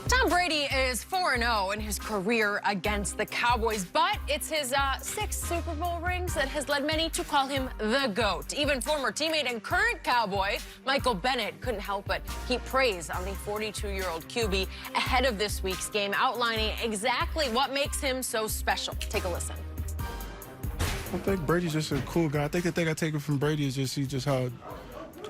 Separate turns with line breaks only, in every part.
Tom Brady is 4-0 in his career against the Cowboys, but it's his 6 Super Bowl rings that has led many to call him the GOAT. Even former teammate and current Cowboy Michael Bennett couldn't help but heap praise on the 42-year-old QB ahead of this week's game, outlining exactly what makes him so special. Take a listen.
I think Brady's just a cool guy. I think the thing I take from Brady is just how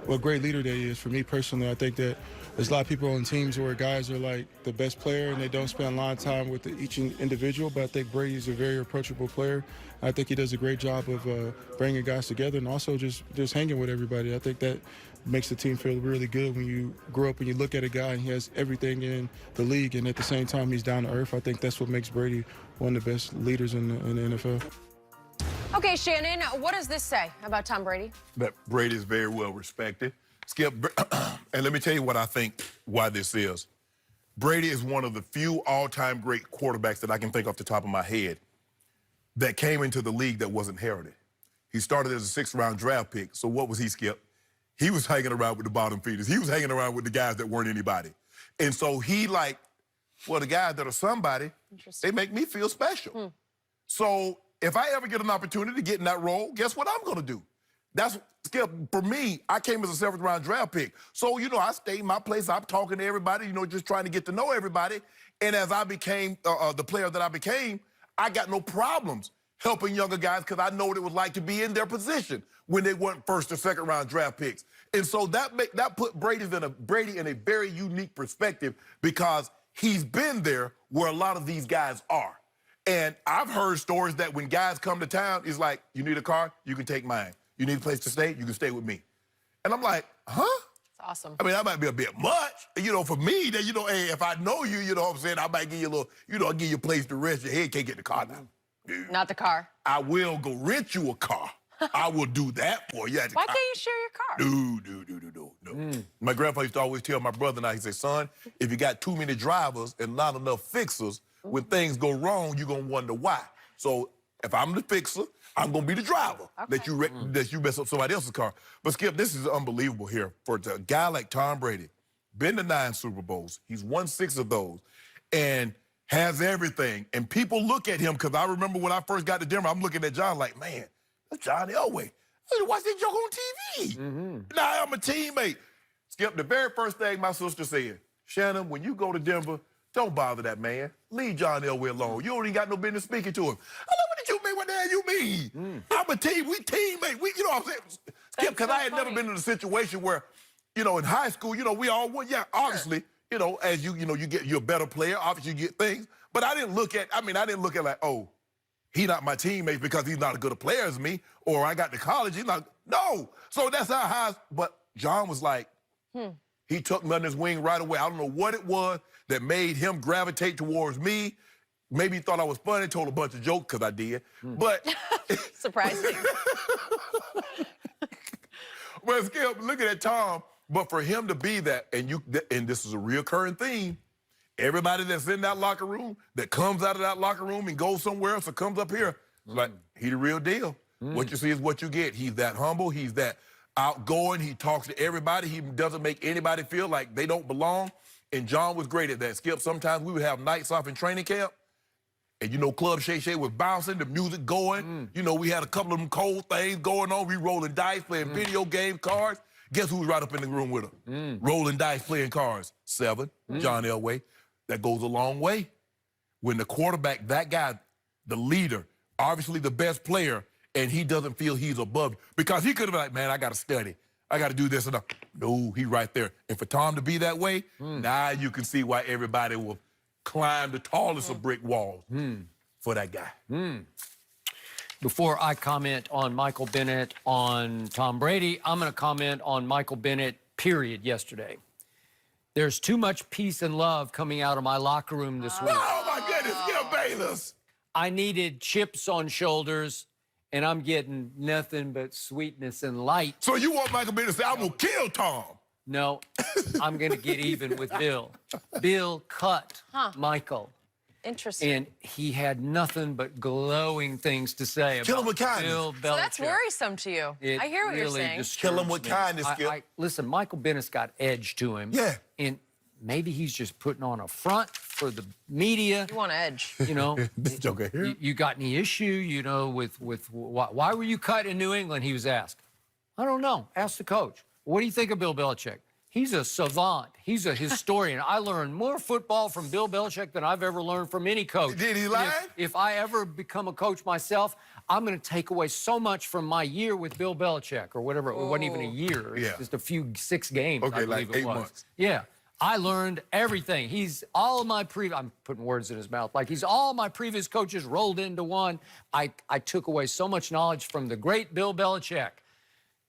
what a great leader that he is. For me personally, I think that there's a lot of people on teams where guys are like the best player and they don't spend a lot of time with each individual, but I think Brady's a very approachable player. I think he does a great job of bringing guys together and also just hanging with everybody. I think that makes the team feel really good when you grow up and you look at a guy and he has everything in the league and at the same time he's down to earth. I think that's what makes Brady one of the best leaders in the NFL.
Okay, Shannon, what does this say about Tom Brady?
That Brady is very well respected. Skip, and let me tell you what I think why this is. Brady is one of the few all-time great quarterbacks that I can think off the top of my head that came into the league that wasn't heralded. He started as a 6th-round draft pick, so what was he, Skip? He was hanging around with the bottom feeders. He was hanging around with the guys that weren't anybody. And so he the guys that are somebody, they make me feel special. So if I ever get an opportunity to get in that role, guess what I'm going to do? That's, Skip, for me, I came as a 7th-round draft pick. So, I stayed in my place. I'm talking to everybody, just trying to get to know everybody. And as I became the player that I became, I got no problems helping younger guys because I know what it was like to be in their position when they weren't 1st or 2nd-round draft picks. And so that put Brady in a very unique perspective because he's been there where a lot of these guys are. And I've heard stories that when guys come to town, it's like, you need a car? You can take mine. You need a place to stay? You can stay with me. And I'm like, huh?
That's awesome.
I mean, that might be a bit much, for me, that, hey, if I know you, you know what I'm saying, I might give you a little, I'll give you a place to rest. Your head can't get the car now.
Not the car.
I will go rent you a car. I will do that for you.
Why can't you share your car?
No. My grandpa used to always tell my brother and I, he said, son, if you got too many drivers and not enough fixers, when things go wrong, you're going to wonder why. So if I'm the fixer, I'm going to be the driver that you mess up somebody else's car. But, Skip, this is unbelievable here. For a guy like Tom Brady, been to 9 Super Bowls. He's won 6 of those and has everything. And people look at him, because I remember when I first got to Denver, I'm looking at John like, man, that's John Elway. I didn't watch that joke on TV. Now I'm a teammate. Skip, the very first thing my sister said, Shannon, when you go to Denver, don't bother that man. Leave John Elway alone. You don't even got no business speaking to him. I like, what did you mean? What the hell you mean? I'm a team. We teammates. You know what I'm saying? Skip, because I had never been in a situation where, in high school, we all won. Yeah, obviously, as you're a better player. Obviously, you get things. But I didn't look at like, oh, he not my teammate because he's not as good a player as me, or I got to college. He's not. No. So that's how but John was like, he took me under his wing right away. I don't know what it was that made him gravitate towards me. Maybe he thought I was funny, told a bunch of jokes, because I did. But
surprising.
Well, Skip, looking at Tom, but for him to be that, and this is a reoccurring theme, everybody that's in that locker room, that comes out of that locker room and goes somewhere else or comes up here, like, he the real deal. What you see is what you get. He's that humble. He's that outgoing. He talks to everybody. He doesn't make anybody feel like they don't belong. And John was great at that, Skip. Sometimes we would have nights off in training camp, and, Club Shay Shay was bouncing, the music going. We had a couple of them cold things going on. We rolling dice, playing video game cards. Guess who was right up in the room with him? Rolling dice, playing cards. 7, John Elway. That goes a long way. When the quarterback, that guy, the leader, obviously the best player, and he doesn't feel he's above you. Because he could have been like, man, I got to study. I got to do this and that. No, he right there. And for Tom to be that way, now you can see why everybody will climb the tallest of brick walls for that guy.
Before I comment on Michael Bennett, on Tom Brady, I'm going to comment on Michael Bennett, period, yesterday. There's too much peace and love coming out of my locker room this week.
Oh, my goodness, Skip Bayless.
I needed chips on shoulders, and I'm getting nothing but sweetness and light.
So you want Michael Bennett to say, I'm going to kill Tom?
No, I'm going to get even with Bill. Bill cut Michael.
Interesting.
And he had nothing but glowing things to say about
Kill him with kindness.
Bill Belichick.
So that's worrisome to you. I hear what you're saying.
Kill him with kindness, Skip.
Listen, Michael Bennett's got edge to him.
Yeah.
And maybe he's just putting on a front for the media.
You want edge.
You know,
This joker here.
you got any issue, you know, with why were you cut in New England? He was asked. I don't know. Ask the coach. What do you think of Bill Belichick? He's a savant. He's a historian. I learned more football from Bill Belichick than I've ever learned from any coach.
Did he lie?
If I ever become a coach myself, I'm going to take away so much from my year with Bill Belichick or whatever. It wasn't even a year. It's just a few 6 games.
Okay,
I believe
like
it
8
was.
months.
Yeah. I learned everything. He's all of my I'm putting words in his mouth. Like he's all my previous coaches rolled into one. I took away so much knowledge from the great Bill Belichick.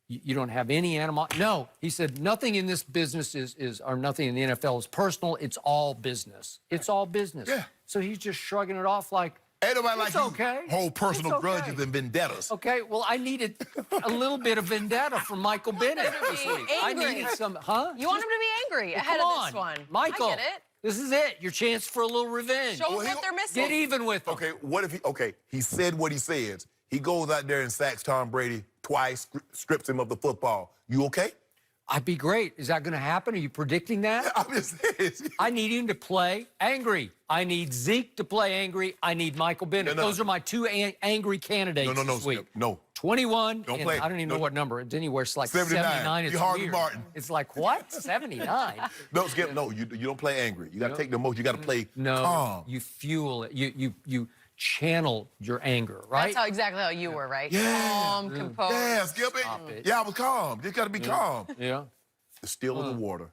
You don't have any animosity. No, he said nothing in this business or nothing in the NFL is personal. It's all business. It's all business.
Yeah.
So he's just shrugging it off like,
Ain't nobody like
it's
you
okay.
hold personal
It's okay.
grudges and vendettas.
okay, well, I needed a little bit of vendetta from Michael Bennett this
be
week. I
angry.
needed some, huh?
You want him to be angry ahead
Come
of this
on,
one.
Michael,
I get it.
this is it. Your chance for a little revenge.
Show them
Well,
what they're missing.
Get even with them.
Okay, what if he said what he says. He goes out there and sacks Tom Brady twice, strips him of the football. You okay?
I'd be great. Is that going to happen? Are you predicting that?
I'm just saying.
I need him to play angry. I need Zeke to play angry. I need Michael Bennett.
No.
Those are my 2 angry candidates
No,
this week.
no.
21.
Don't
and
play.
I don't even know
No.
what number. It's anywhere. It's like
79.
79. It's
You're Harvey
weird.
Martin.
It's like, what? 79?
No, Skip, no, you don't play angry. You got to take the most. You got to play
No.
calm.
You fuel it. You channel your anger, right?
That's exactly how you were, right?
Yeah.
Calm, composed.
Yeah, Skip
Stop it.
Yeah, I was calm. Just got to be calm.
Yeah.
The still in the water.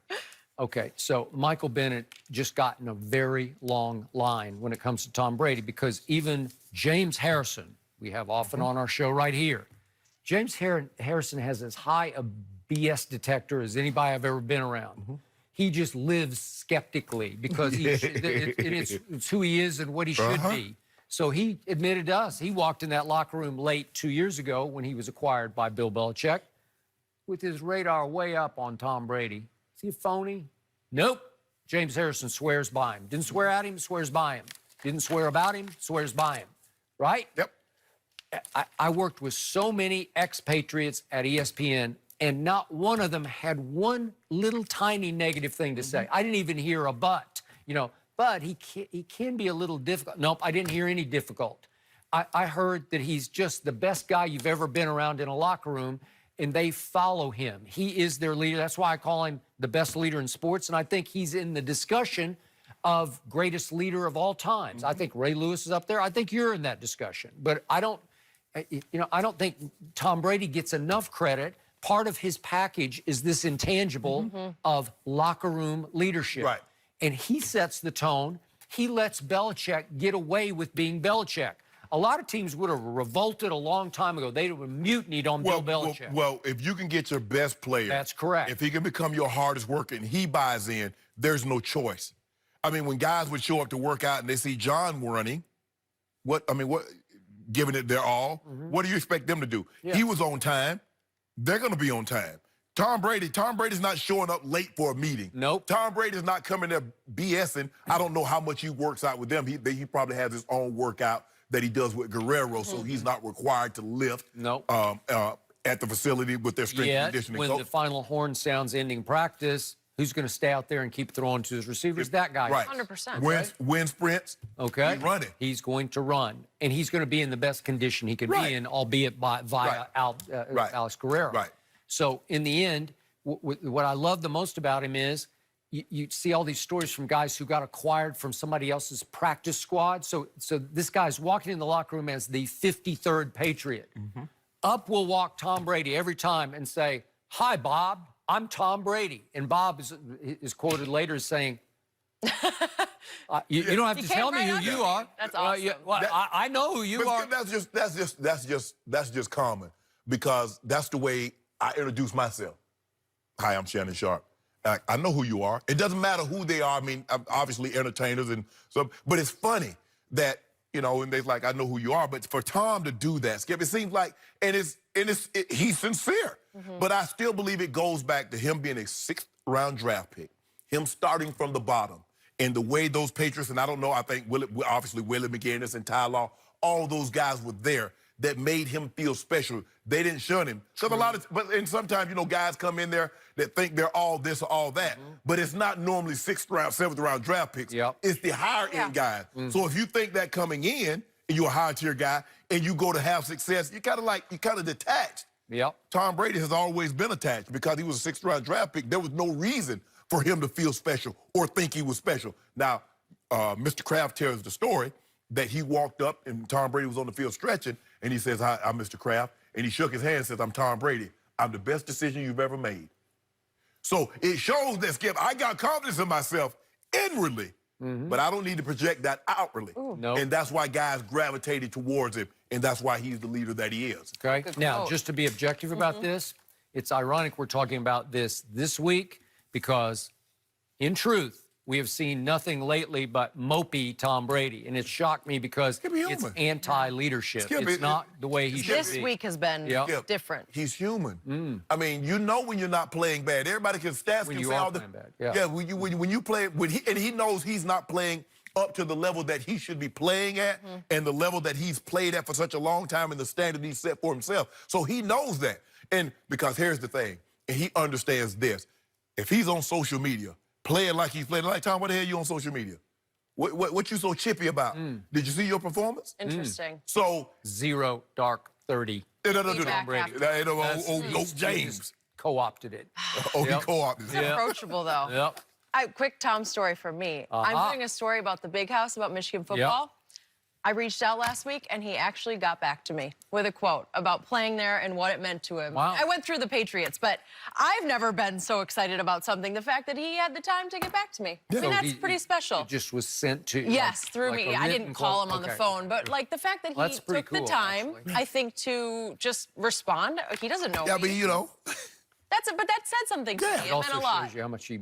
Okay, so Michael Bennett just got in a very long line when it comes to Tom Brady because even James Harrison, we have often on our show right here, James Harrison has as high a BS detector as anybody I've ever been around. He just lives skeptically because it's who he is and what he should be. So he admitted to us, he walked in that locker room late 2 years ago when he was acquired by Bill Belichick with his radar way up on Tom Brady. Is he a phony? Nope. James Harrison swears by him. Didn't swear at him, swears by him. Didn't swear about him, swears by him. Right?
Yep.
I worked with so many expatriates at ESPN, and not one of them had one little tiny negative thing to say. I didn't even hear a but. You know, but he can be a little difficult. Nope, I didn't hear any difficult. I heard that he's just the best guy you've ever been around in a locker room, and they follow him. He is their leader. That's why I call him the best leader in sports, and I think he's in the discussion of greatest leader of all times. I think Ray Lewis is up there. I think you're in that discussion. But I don't think Tom Brady gets enough credit. Part of his package is this intangible of locker room leadership.
Right.
And he sets the tone. He lets Belichick get away with being Belichick. A lot of teams would have revolted a long time ago. They would have mutinied on Bill Belichick.
Well, if you can get your best player.
That's correct.
If he can become your hardest worker and he buys in, there's no choice. I mean, when guys would show up to work out and they see John running, giving it their all, what do you expect them to do?
Yeah.
He was on time. They're going to be on time. Tom Brady's not showing up late for a meeting.
Nope.
Tom Brady's not coming there BSing. I don't know how much he works out with them. He probably has his own workout that he does with Guerrero, so he's not required to lift
Nope.
At the facility with their strength and
Yet,
conditioning
when
coach.
the final horn sounds ending practice, who's going to stay out there and keep throwing to his receivers? That guy.
Right.
100%.
Win sprints.
Okay.
He's running.
He's going to run, and he's going to be in the best condition he can
Right.
be in, albeit via
Right.
Alex Guerrero.
Right.
So in the end, what I love the most about him is you see all these stories from guys who got acquired from somebody else's practice squad. So this guy's walking in the locker room as the 53rd Patriot. Up will walk Tom Brady every time and say, "Hi, Bob. I'm Tom Brady." And Bob is quoted later as saying, you don't have to
came
tell me
right
who
up
you
to me.
are.
That's awesome.
I know who you are.
That's just common because that's the way I introduce myself. Hi, I'm Shannon Sharp. I know who you are. It doesn't matter who they are. I mean, obviously entertainers and so, but it's funny that, you know, and they're like, I know who you are. But for Tom to do that, Skip, it seems like, he's sincere. But I still believe it goes back to him being a 6th round draft pick, him starting from the bottom, and the way those Patriots, and I don't know, I think obviously Willie McGinnis and Ty Law, all those guys were there. that made him feel special. They didn't shun him. Because and sometimes, you know, guys come in there that think they're all this or all that. But it's not normally 6th round, 7th round draft picks. It's the higher end guys. So if you think that coming in, and you're a high tier guy, and you go to have success, you kind of detached. Tom Brady has always been attached because he was a 6th round draft pick. There was no reason for him to feel special or think he was special. Now, Mr. Kraft tells the story that he walked up and Tom Brady was on the field stretching, and he says, "Hi, I'm Mr. Kraft." And he shook his hand and says, "I'm Tom Brady. I'm the best decision you've ever made." So it shows that, Skip, I got confidence in myself inwardly, but I don't need to project that outwardly. And that's why guys gravitated towards him, and that's why he's the leader that he is.
Okay. Now, just to be objective about this, it's ironic we're talking about this week because, in truth, we have seen nothing lately but mopey Tom Brady, and it shocked me because it's anti-leadership. It's not the way he should be.
This week has been different.
He's human. I mean, you know when you're not playing bad. Everybody can stats
When
can
you
say
are
all the
playing bad.
when you play and he knows he's not playing up to the level that he should be playing at and the level that he's played at for such a long time and the standard he's set for himself. So he knows that. And because here's the thing, and he understands this. If he's on social media, playing like he's playing, like, Tom, what the hell are you on social media? What you so chippy about? Did you see your performance?
Interesting.
So
0 dark 30.
Tom Brady.
Old James
Co-opted it.
Oh, he co-opted it.
Approachable, though. Quick Tom story for me. I'm doing a story about the Big House, about Michigan football. I reached out last week, and he actually got back to me with a quote about playing there and what it meant to him. I went through the Patriots, but I've never been so excited about something. The fact that he had the time to get back to me. I mean, that's pretty special.
It just was sent to you.
Yes, through me. I didn't call him on the phone, but like the fact that he took the time, I think, to just respond. He doesn't know me.
I mean, you know.
But that said something to me. It meant a lot.
Shows you how much he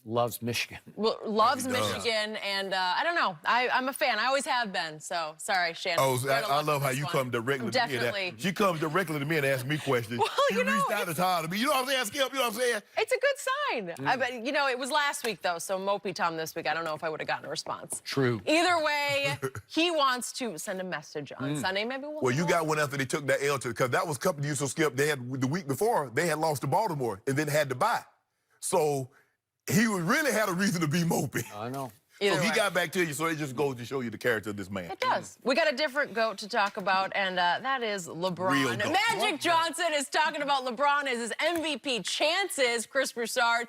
loves Michigan.
Well, loves Michigan, and I don't know. I'm a fan. I always have been. So sorry, Shannon.
Oh, I love how you come directly to me. She comes directly to me and asks me questions.
Well,
you reached out to Tom to me. You know what I'm saying, Skip? You know what I'm saying?
It's a good sign. I bet, you know, it was last week, though, so mopey Tom this week. I don't know if I would have gotten a response.
True.
Either way, he wants to send a message on Sunday. Maybe we'll.
Well, you got one after they took that L to, because that was a couple of years so, Skip. They had the week before they had lost to Baltimore and then had to bye. So he really had a reason to be mopey.
I know.
So he got back to you, so it just goes to show you the character of this man.
It does. We got a different GOAT to talk about, and that is LeBron.
Real GOAT.
Magic Johnson is talking about LeBron as his MVP chances. Chris Broussard